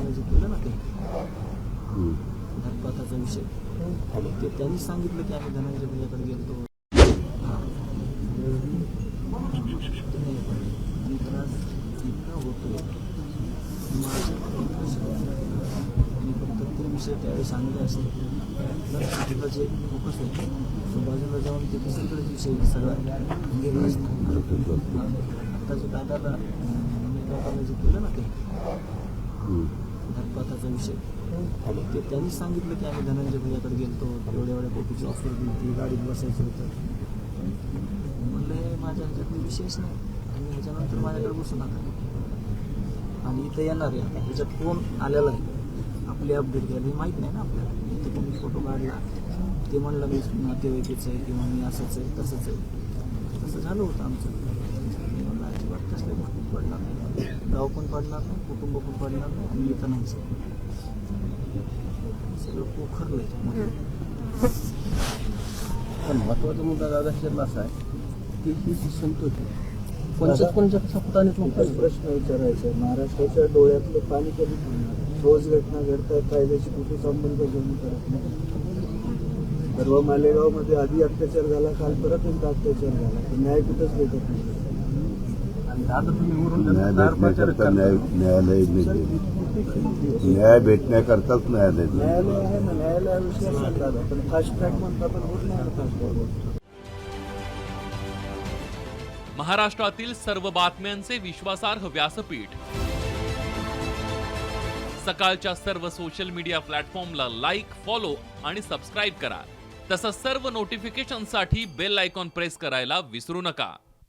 दादाला जे केलं ना ते घरपाताचा विषय ते त्यांनी सांगितलं की आम्ही धनंजय भैयाकडे गेलो. त्रास इतका होतो मी फक्त ते विषय त्यावेळी सांगले असते तर जे फोकस होते बाजूला जाऊन ते दुसरीकडेच विषय सगळा गेला असतो. आता जे दादाला जे केलं ना ते घरपाताचा विषय ते त्यांनी सांगितलं की आम्ही धनंजय भैयाकडे गेलो. एवढ्या कोटीची ऑफर दिली ती गाडीत बसायचं होतं. म्हणलं हे माझ्या ह्याच्यातली विशेष नाही आणि ह्याच्यानंतर माझ्याकडे बसू नका आणि इथं येणार आहे. ह्याच्यात फोन आलेला आहे आपली अपडेट घ्यायला हे माहीत नाही ना आपल्याला. इथं कोणी फोटो काढला ते म्हणलं मी नातेवाईकीचं आहे किंवा मी असंच आहे तसंच आहे तसं झालं होतं आमचं. मला अजिबात कसल्या गोष्टी पडणार नाही, गाव पण पडणार नाही, कुटुंब पण पडणार नाही आणि इथं नाही सगळं पोखरलंय. पण महत्वाचा मुद्दा दादा शिरला असा आहे की ही संतोष कोणत्या सप्ताहाने प्रश्न विचारायचा आहे. महाराष्ट्राच्या डोळ्यातलं पाणी कधी थांबणार? रोज घटना घडतात, कायद्याची कुठेच अंमलबजावणी करत नाही. परवा मालेगावमध्ये आधी अत्याचार झाला, काल परत एकदा अत्याचार झाला, तर न्याय कुठंच भेटत नाही. आणि दादा तुम्ही वरून न्याय भेटण्याकरताच न्यायालय आहे ना, न्यायालयाविषयी असं दादा पण फास्ट ट्रॅक म्हणता पण होत नाही फास्ट ट्रॅक. महाराष्ट्रातील सर्व बातम्यांचे विश्वासार्ह व्यासपीठ सकाळच्या सर्व सोशल मीडिया प्लॅटफॉर्मला लाईक, फॉलो आणि सबस्क्राईब करा. तसंच सर्व नोटिफिकेशनसाठी बेल आयकॉन प्रेस करायला विसरू नका.